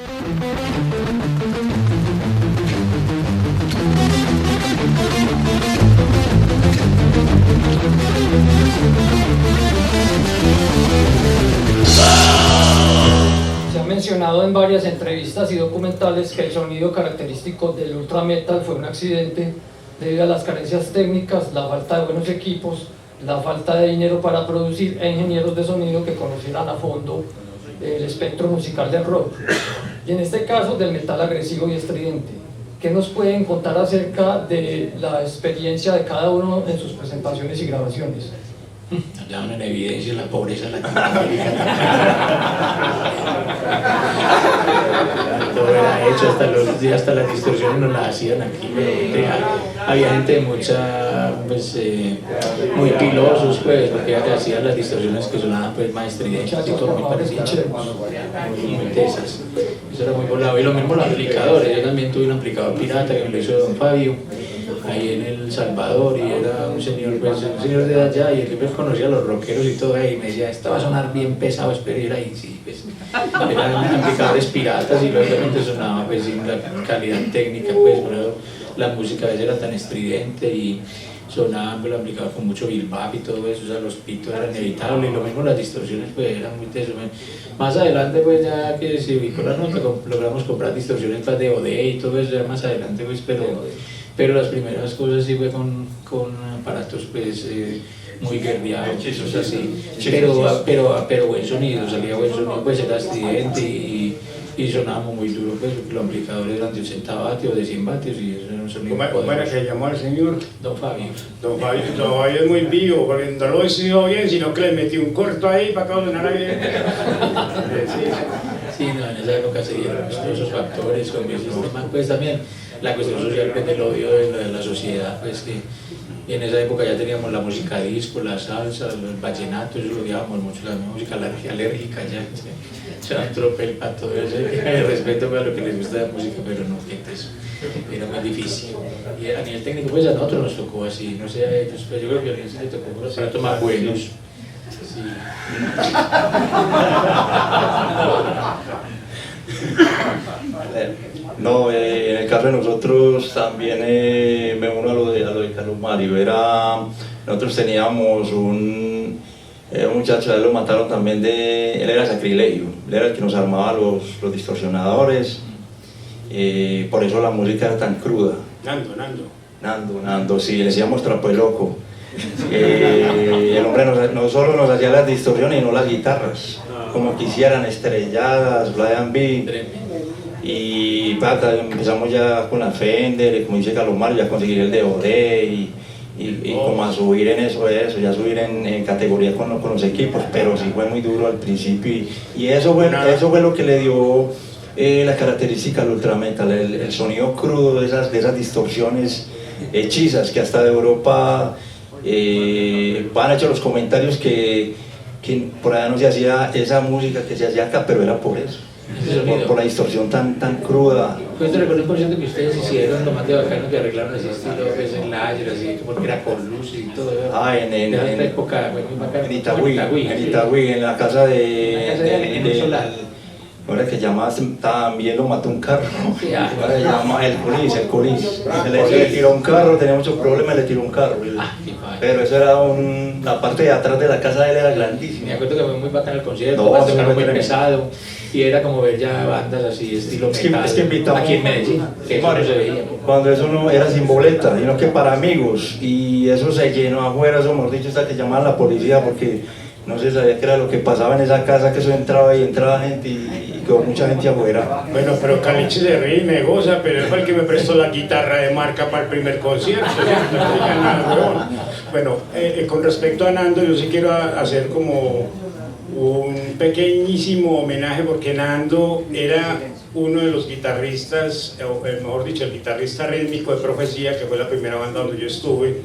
Se ha mencionado en varias entrevistas y documentales que el sonido característico del ultra metal fue un accidente debido a las carencias técnicas, la falta de buenos equipos, la falta de dinero para producir e ingenieros de sonido que conocieran a fondo el espectro musical del rock. Y en este caso del metal agresivo y estridente. ¿Qué nos pueden contar acerca de la experiencia de cada uno en sus presentaciones y grabaciones? Daban en evidencia la pobreza latinoamericana. Todo era hecho, hasta las distorsiones no las hacían aquí. Había gente de mucha, pues, muy pilosos, pues, porque hacían las distorsiones que sonaban pues, más estridentes y todo muy parecidas, muy tesas. Eso era muy volado. Y lo mismo los amplificadores. Yo también tuve un amplificador pirata que me lo hizo Don Fabio, ahí en El Salvador, y era un señor, pues, un señor de allá, y él siempre conocía a los rockeros y todo, y me decía, esto va a sonar bien pesado, espero ir ahí, sí, pues, eran amplificadores piratas, y lógicamente sonaba, pues, sin la calidad técnica, pues, pero la música a veces era tan estridente, y sonaba el amplificador con mucho bilbap y todo eso, o sea, los pitos eran inevitables, y lo mismo las distorsiones, pues, eran muy tesos. Más adelante, pues, ya que se ubicó la nota, logramos comprar distorsiones pues, de OD y todo eso, ya más adelante, pues, pero las primeras cosas sí fue con aparatos pues muy guerreados, cosas así, pero buen sonido, salía buen sonido, pues era estridente y sonábamos muy duro, pues los amplificadores eran de 80 vatios, de 100 vatios y eso era un sonido poderoso. ¿Cómo era que llamó al señor? Don Fabio. Don Fabio es muy vivo, porque no lo he sido bien, sino que le metí un corto ahí para que sonara bien. Sí, no, en esa época se dieron todos esos factores, con el sistema, pues también la cuestión social, pues, del odio de la sociedad, pues que y en esa época ya teníamos la música disco, la salsa, el vallenato, eso lo odiábamos mucho, la música alérgica ya, se era un tropel para todo eso, respeto para lo que les gusta la música, pero no, pues, era muy difícil. Y a nivel técnico, pues a nosotros nos tocó así, no sé a ellos, pues yo creo que a ellos les tocó unos aparatos más buenos. Sí. No, en el caso de nosotros también me uno a lo de Carlos Mario. Nosotros teníamos un muchacho, a él lo mataron también él era Sacrilegio, él era el que nos armaba los distorsionadores, por eso la música era tan cruda. Nando, sí, le decíamos Trapo el Loco. El hombre no solo nos hacía las distorsiones y no las guitarras, como quisieran, estrelladas, Brian B. Y empezamos ya con la Fender, como dice Carlos Mario, ya a conseguir el DOD y como a subir en eso, ya subir en categoría con los equipos, pero sí fue muy duro al principio y eso fue lo que le dio la característica al ultra metal, el sonido crudo de esas distorsiones hechizas que hasta de Europa han hecho los comentarios que por allá no se hacía esa música que se hacía acá, pero era por eso. Por la distorsión tan cruda. Pues te recuerdo un concierto que ustedes hicieron, lo más de bacano que arreglaron así estilo, pues en Layer, así, porque era con luz y todo. En esa época, muy bacano. En Itagüí, en la casa ahora que llama también lo mató un carro. Sí, ahora llama el Colis. Se le tiró un carro, tenía muchos problemas, le tiró un carro. Pero eso era la parte de atrás de la casa de él era grandísima. Me acuerdo que fue muy bacano el concierto, tocaron muy pesado. Y era como ver ya bandas así, estilo metal, es que invitamos aquí en Medellín, que eso no se veía. Cuando eso no era sin boleta, sino que para amigos, y eso se llenó afuera, eso mejor dicho, hasta que llamaban a la policía porque no se sabía qué era lo que pasaba en esa casa, que eso entraba gente y quedó mucha gente afuera. Bueno, pero Caliche se ríe y me goza, pero él fue el que me prestó la guitarra de marca para el primer concierto, ¿cierto? Bueno, con respecto a Nando, yo sí quiero hacer como un pequeñísimo homenaje porque Nando era uno de los guitarristas, o mejor dicho, el guitarrista rítmico de Profecía, que fue la primera banda donde yo estuve.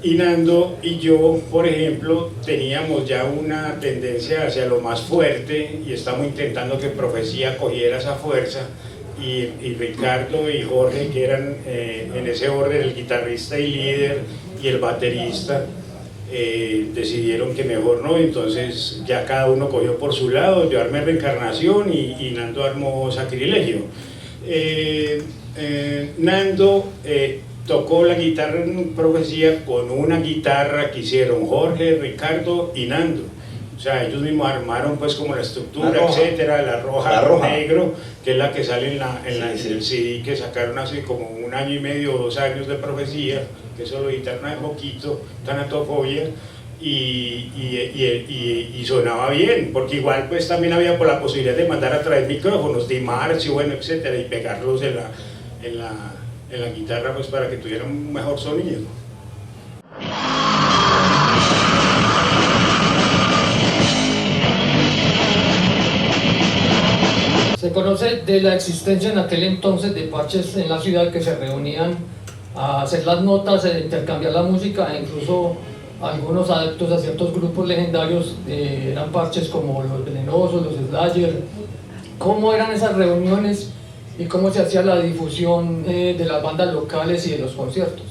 Y Nando y yo, por ejemplo, teníamos ya una tendencia hacia lo más fuerte y estamos intentando que Profecía cogiera esa fuerza y Ricardo y Jorge, que eran en ese orden el guitarrista y líder y el baterista, decidieron que mejor no, entonces ya cada uno cogió por su lado. Yo armé Reencarnación y Nando armó Sacrilegio. Nando tocó la guitarra en Profecía con una guitarra que hicieron Jorge, Ricardo y Nando. O sea, ellos mismos armaron pues como la estructura, etcétera, la roja, negro, que es la que sale en el CD que sacaron hace como 1 año y medio o 2 años de Profecía, que eso lo editaron hace poquito, Tanatofobia, y sonaba bien, porque igual pues también había por la posibilidad de mandar a traer micrófonos de Marcio, bueno, etcétera, y pegarlos en la guitarra pues para que tuvieran un mejor sonido. Se conoce de la existencia en aquel entonces de parches en la ciudad que se reunían a hacer las notas, a intercambiar la música, e incluso algunos adeptos a ciertos grupos legendarios eran parches como los Venenosos, los Slayer. ¿Cómo eran esas reuniones y cómo se hacía la difusión de las bandas locales y de los conciertos?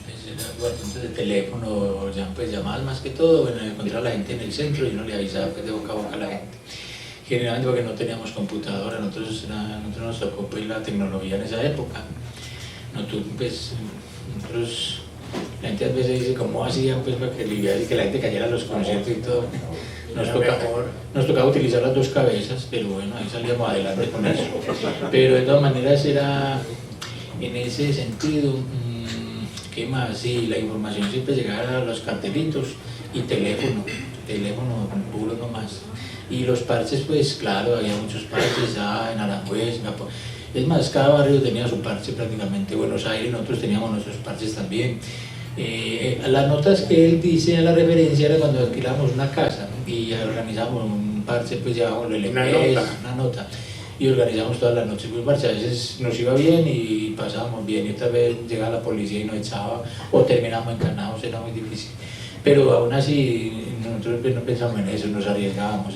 Pues era guardiantes de teléfono, pues llamadas más que todo, bueno, encontrar a la gente en el centro y uno le avisaba pues, de boca a boca a la gente. Generalmente porque no teníamos computadora, nosotros nos tocó pues, la tecnología en esa época. Nosotros, la gente a veces dice cómo hacían pues, para que la gente cayera a los conciertos y todo. Nos tocaba utilizar las 2 cabezas, pero bueno, ahí salíamos adelante con eso. Pero de todas maneras era en ese sentido, ¿qué más? Sí, la información siempre llegaba a los cartelitos y teléfono puro nomás. Y los parches, pues claro, había muchos parches en Aranjuez, es más, cada barrio tenía su parche prácticamente. Buenos Aires, nosotros teníamos nuestros parches también. Las notas que él dice a la referencia era cuando alquilamos una casa y organizamos un parche, pues llevábamos el LP, una nota, y organizamos todas las noches un parche. A veces nos iba bien y pasábamos bien, y otra vez llegaba la policía y nos echaba, o terminábamos encarnados, era muy difícil. Pero aún así nosotros no pensamos en eso, nos arriesgábamos,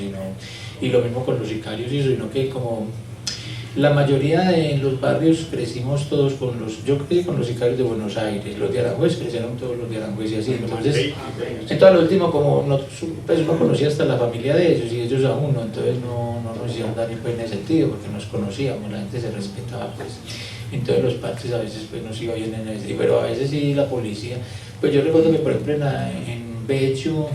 y lo mismo con los sicarios, sino que como la mayoría en los barrios crecimos todos yo crecí con los sicarios de Buenos Aires, los de Aranjuez crecieron todos los de Aranjuez y así. Entonces lo último, como pues uno conocía hasta la familia de ellos y ellos a uno, entonces no nos hicieron daño pues, en ese sentido, porque nos conocíamos, la gente se respetaba pues. Entonces los parches a veces pues nos iba bien en ese, pero a veces sí la policía. Pues yo recuerdo que por ejemplo en Becho,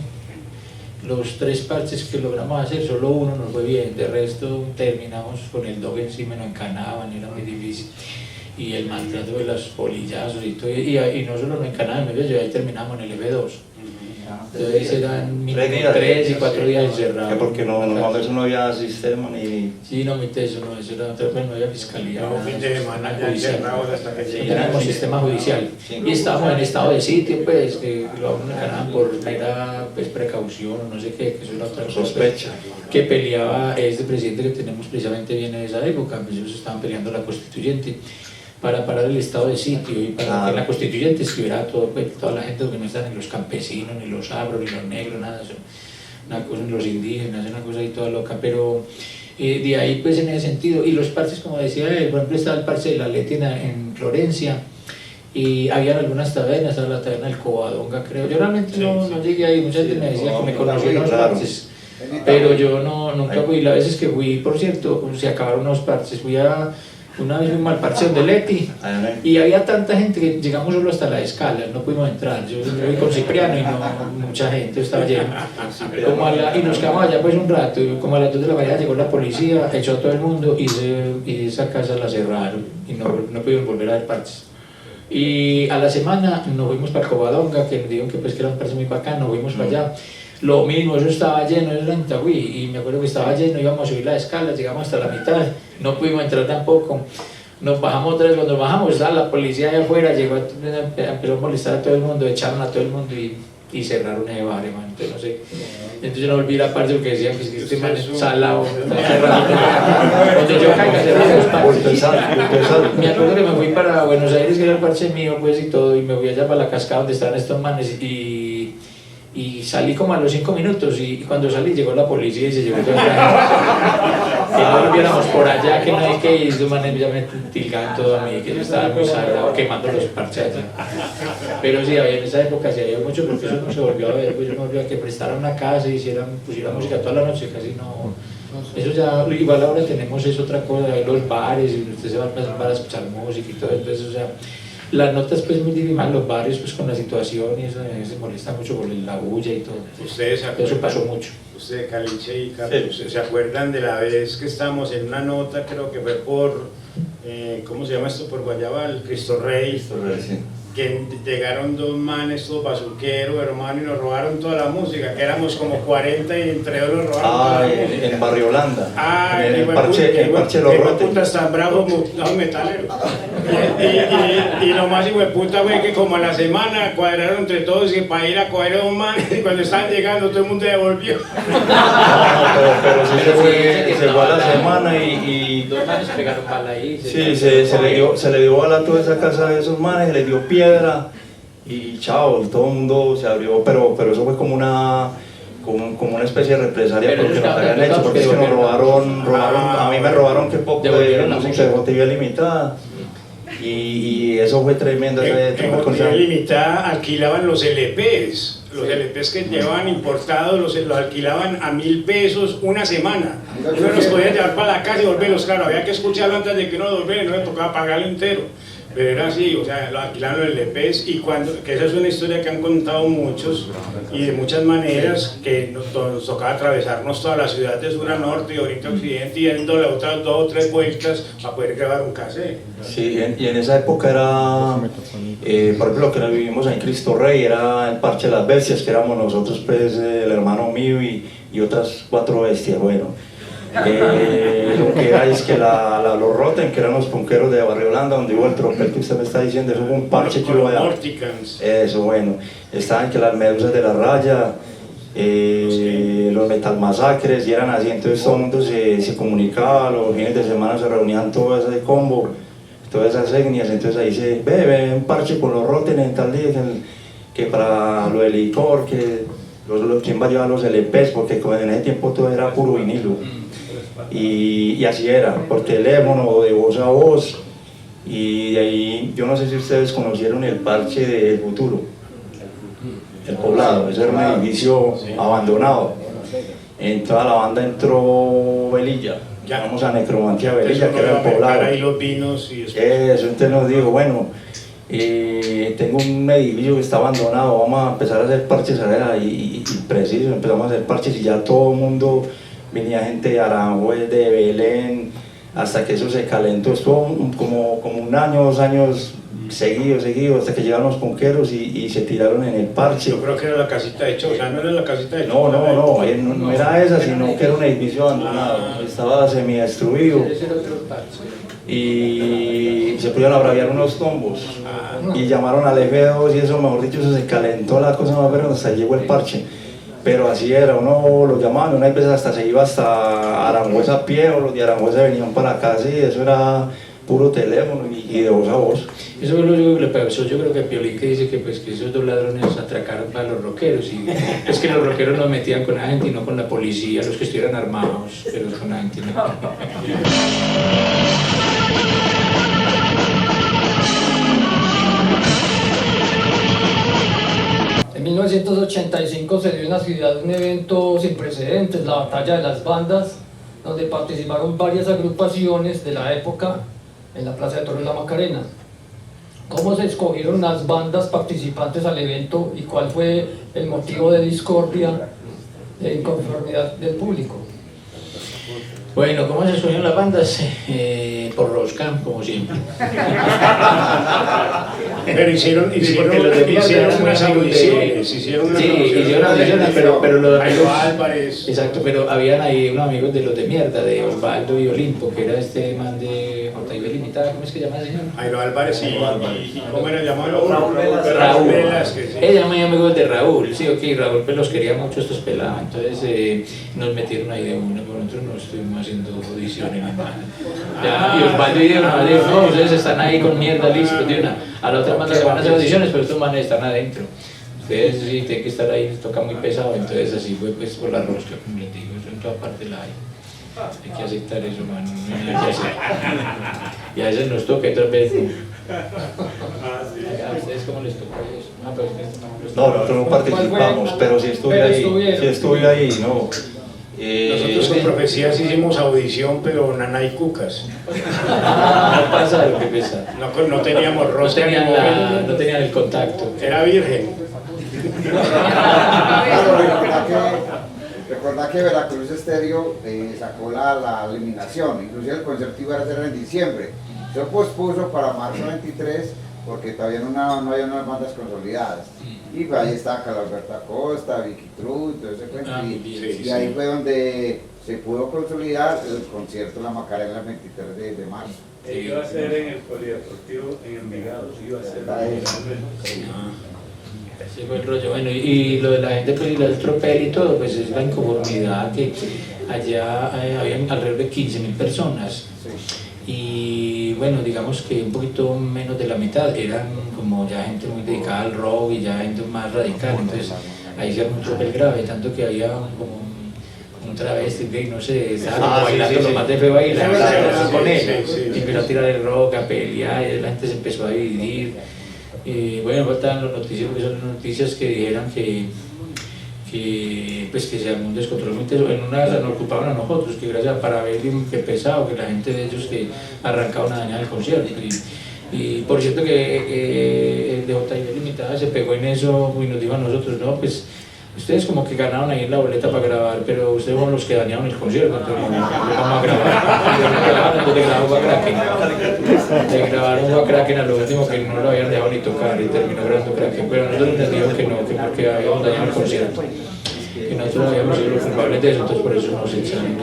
los 3 parches que logramos hacer, solo uno nos fue bien, de resto terminamos con el dog encima, nos encanaban, era muy difícil. Y el maltrato de los polillazos y todo, y no solo nos encanaban, ahí terminamos en el F2. Entonces eran 3 y 4 días encerrados. Porque no había sistema ni... Sí, no, eso no había fiscalía. No, fin de semana ya encerrados hasta que sí, teníamos sistema judicial. Y estábamos en estado de sitio, pues, que lo ganaban por mera pues, precaución o no sé qué, que eso era otra sospecha. Que peleaba este presidente que tenemos precisamente bien en esa época, pues ellos estaban peleando la constituyente para parar el estado de sitio y para que la constituyente escribiera todo, pues, toda la gente que no están, ni los campesinos, ni los afros, ni los negros, nada, una cosa, ni los indígenas, una cosa ahí toda loca, pero de ahí pues en ese sentido, y los parches como decía él, por ejemplo estaba el parche de la Letina en Florencia, y había algunas tabernas, estaba la taberna del Covadonga creo, yo realmente no llegué ahí, mucha gente me decía que me conocían los parches, pero yo nunca fui, las veces que fui, por cierto, se acabaron los parches, una vez fuimos al parche de Leti y había tanta gente que llegamos solo hasta la escala, no pudimos entrar. Yo fui con Cipriano y mucha gente estaba lleno. Y nos quedamos allá pues un rato, y como a las 2 de la mañana llegó la policía, echó a todo el mundo y esa casa la cerraron y no pudimos volver a ver parches. Y a la semana nos fuimos para Covadonga, que nos dijeron que, pues, que era un parche muy bacano, nos fuimos para allá. Lo mismo, eso estaba lleno, eso era en Itagüí, y me acuerdo que estaba lleno, íbamos a subir la escala, llegamos hasta la mitad, no pudimos entrar tampoco, nos bajamos otra vez, cuando bajamos estaba la policía allá afuera, empezó a molestar a todo el mundo, echaron a todo el mundo y cerraron ese bar, hermano, entonces no sé, entonces yo no volví la parte porque decían que este man es salado, donde yo caiga cerrado los parches. Me acuerdo que me fui para Buenos Aires, que era el parche mío, pues, y todo, y me fui allá para la cascada donde estaban estos manes, y salí como a los 5 minutos y cuando salí llegó la policía y se llevó toda la no volviéramos por allá, que no hay que ir, esos manes ya me tilgaban todo a mí, que yo estaba muy sagrado quemando los parches allá. Pero sí, en esa época se había mucho, porque eso no se volvió a ver, pues yo no volvió a que prestaran una casa y pusiera música toda la noche, casi no. Eso ya, igual ahora tenemos es otra cosa, los bares, y usted se va a escuchar música y todo, entonces, o sea, las notas pues muy difíciles, los barrios pues con la situación y eso se molesta mucho por la bulla y todo. Ustedes se acuerdan, eso pasó mucho. Ustedes, Caliche y Carlos, ¿se acuerdan de la vez que estábamos en una nota, creo que fue por, ¿cómo se llama esto? Por Guayabal, Cristo Rey, Sí. que llegaron dos manes, todos bazuqueros, hermano, y nos robaron toda la música, que éramos como 40 y entre ellos nos robaron toda la música. En Barrio Holanda, En el parche Los Rotes. putas tan bravos, no, metaleros. Y lo más hijo de puta fue que como a la semana cuadraron entre todos y para ir a coger a un man, y cuando estaban llegando todo el mundo devolvió. Pero sí se fue a la semana y Dos manes pegaron bala ahí. sí, se le dio bala a toda esa casa de esos manes, se le dio piedra y chao, todo el mundo se abrió, pero eso fue como una especie de represalia Pero porque ellos nos habían estaban hecho, porque es que nos robaron, a mí me robaron que poco de Devolvieron la música de botella limitada y eso fue tremendo. En botella limitada alquilaban los LPs. Los LPs que llevaban importados los alquilaban a 1.000 pesos una semana. Uno los podía llevar para la casa y volverlos. Claro, había que escucharlo antes de que uno volviera, no le tocaba pagarlo entero. Pero era así, o sea, lo alquilaban los LPs y que esa es una historia que han contado muchos y de muchas maneras, que nos tocaba atravesarnos toda la ciudad de sur a norte y oriente a occidente y dándole otras 2 o 3 vueltas para poder grabar un cassette. Sí, y en esa época era, por ejemplo, lo que vivimos en Cristo Rey era el Parche de las Bestias, que éramos nosotros, pues, el hermano mío y otras 4 bestias, bueno. Lo que era es que los Roten, que eran los punqueros de Barrio Holanda, donde hubo el tropel que usted me está diciendo, eso fue un parche que hubo allá. Eso, bueno, estaban que las medusas de la raya, los metal masacres, y eran así, entonces todo el mundo se comunicaba, los fines de semana se reunían todo ese combo, todas esas etnias, entonces ahí se ve un parche con los Roten en tal día, que para lo del licor, que quién va a llevar los LPs, porque en ese tiempo todo era puro vinilo. Y así era, por teléfono, de voz a voz, y de ahí, yo no sé si ustedes conocieron el Parche del Futuro, el Poblado, ese era un edificio abandonado. En toda la banda entró Velilla, vamos a Necromantía Velilla, que era el Poblado. Ahí los vinos y eso, entonces nos dijo, bueno, tengo un edificio que está abandonado, vamos a empezar a hacer parches allá, y preciso, empezamos a hacer parches y ya todo el mundo, venía gente de Aranjuez, de Belén, hasta que eso se calentó, estuvo como 1 año, 2 años seguidos, hasta que llegaron los punqueros y se tiraron en el parche. Yo creo que era la casita de Choza, ¿no era la casita de Choza? No era esa, sino que era un edificio abandonado, estaba semidestruido. Y se pudieron abraviar unos tombos y llamaron al F2 y eso, mejor dicho, eso se calentó la cosa más, pero hasta llegó el parche. Pero así era, uno lo llamaban, una vez hasta se iba hasta Aranjuez a pie, o los de Aranjuez se venían para la casa y eso era puro teléfono y de voz a voz. Eso fue lo que le pasó, yo creo que Piolín, que dice que, pues, que esos 2 ladrones atracaron para los rockeros, y es que los rockeros nos metían con la gente y no con la policía, los que estuvieran armados, pero con la gente no. En 1985 se dio en la ciudad un evento sin precedentes, la Batalla de las Bandas, donde participaron varias agrupaciones de la época en la Plaza de Toros La Macarena. ¿Cómo se escogieron las bandas participantes al evento y cuál fue el motivo de discordia e inconformidad del público? Bueno, ¿cómo se escogieron las bandas? Por Roscam, como siempre. Pero hicieron unas audiciones, pero los amigos, Álvarez. Exacto, pero habían ahí unos amigos de los de mierda, de Osvaldo y Olimpo, que era este man de JB Limitada, ¿cómo es que llama ese señor? Jairo Álvarez y ¿cómo era llamado? Raúl. Ella muy amigos de Raúl, sí, ok, Raúl pues los quería mucho estos pelados, entonces nos metieron ahí de una, pero nosotros no estuvimos haciendo audiciones ni nada. Ya, y Osvaldo y Diego no, ustedes están ahí con mierda, listo, de una. A la otra banda se van a hacer audiciones, pero estos manes están adentro. Ustedes sí tienen que estar ahí, les toca muy pesado, entonces así fue pues por la rosca, como les digo, eso en toda parte la hay. Hay que aceptar eso, mano, no hay nada que hacer. Y a veces nos toca y otras veces no. ¿A ustedes cómo les toca eso? Pero No, nosotros no participamos, pero sí estuve ahí. Sí estuve ahí, no. Nosotros con Profecías hicimos audición, pero nanay cucas. No pasa lo que pesa. No teníamos rosca ni móvil. No tenían el contacto. Era virgen. Recordá que Veracruz Estéreo sacó la eliminación, inclusive el concierto iba a ser en diciembre. Se pospuso para marzo 23 porque todavía no había unas bandas consolidadas. Y ahí está Carlos Acosta, Vicky True, todo ese cuento. Y ahí fue donde se pudo consolidar el concierto La Macarena el 23 de marzo. Iba a ser en el Polideportivo en Envigado, iba a ser. Ese fue el rollo. Bueno, y lo de la gente, pues, y el tropel y todo, pues es la inconformidad que allá habían alrededor de 15.000 personas. Y bueno, digamos que un poquito menos de la mitad eran como ya gente muy dedicada al rock y ya gente más radical, entonces ahí se armó un tropel grave, tanto que había como un travesti que no sé, estaba bailando lo más de feo ahí, la gente se empezó con él, y empezó a tirar el rock, a pelear, y la gente se empezó a dividir. Bueno, faltaban los noticias, porque son noticias que dijeran pues que se armó un descontrol muy teso. En una de esas nos ocupaban a nosotros, que gracias a Parabellum, que pesado, que la gente de ellos que arrancaban a dañar el concierto. Y por cierto que el de JB Limitada se pegó en eso y nos dijo a nosotros, no, pues ustedes como que ganaron ahí en la boleta para grabar, pero ustedes fueron los que dañaron el concierto, entonces no vamos a grabar. Entonces le grabaron a Kraken a lo último, que no lo habían dejado ni tocar, y terminó grabando Kraken, pero nosotros les dijimos que no, que porque habíamos dañado el concierto, que nosotros habíamos sido los culpables de eso, entonces por eso nos echaron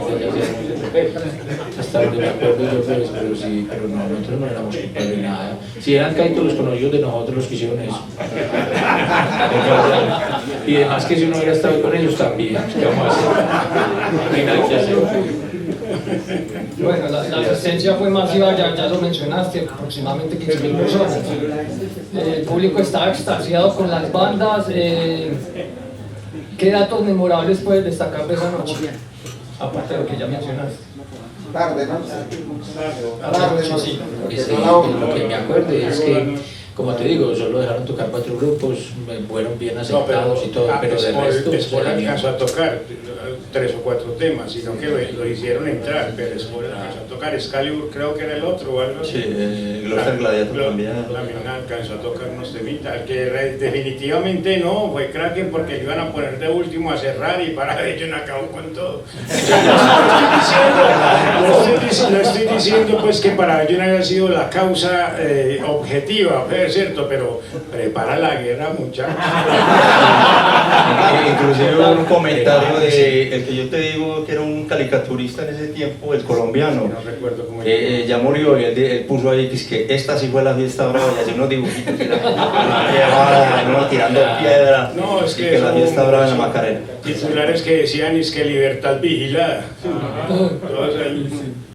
hasta donde me acuerdo yo, pues, pero no, nosotros no éramos culpables de nada. Si eran caitos los conocidos de nosotros los que hicieron eso. Y además que si uno hubiera estado con ellos también, ¿qué vamos a hacer? No hay nada que hacer. Bueno, la asistencia fue masiva, ya lo mencionaste, aproximadamente 15.000 personas. El público estaba extasiado con las bandas. ¿Qué datos memorables puedes destacar de esa noche? Aparte de lo que ya mencionaste. Tarde, ¿no? Tarde, no, sí. Lo que me acuerdo es que, como te digo, solo dejaron tocar 4 grupos, fueron bien aceptados y todo, pero de resto... Después alcanzó a tocar 3 o 4 temas, sino que lo hicieron entrar, pero después alcanzó a tocar Excalibur, creo que era el otro o algo así. Sí, Gloucester Gladiator también. También alcanzó a tocar unos temitas, que definitivamente no, fue Kraken porque le iban a poner de último a cerrar y para ello no acabó con todo. No estoy diciendo pues que para ello no haya sido la causa objetiva, es cierto, pero prepara la guerra, muchachos. Inclusive hubo un comentario de el que yo te digo que era un caricaturista en ese tiempo, el colombiano, No recuerdo cómo ya murió, y él puso ahí que esta sí fue la fiesta brava, y así unos dibujitos y la tirando piedra, No, es y que la fiesta brava en la Macarena. titulares que decían es que libertad vigilada. Todos ahí.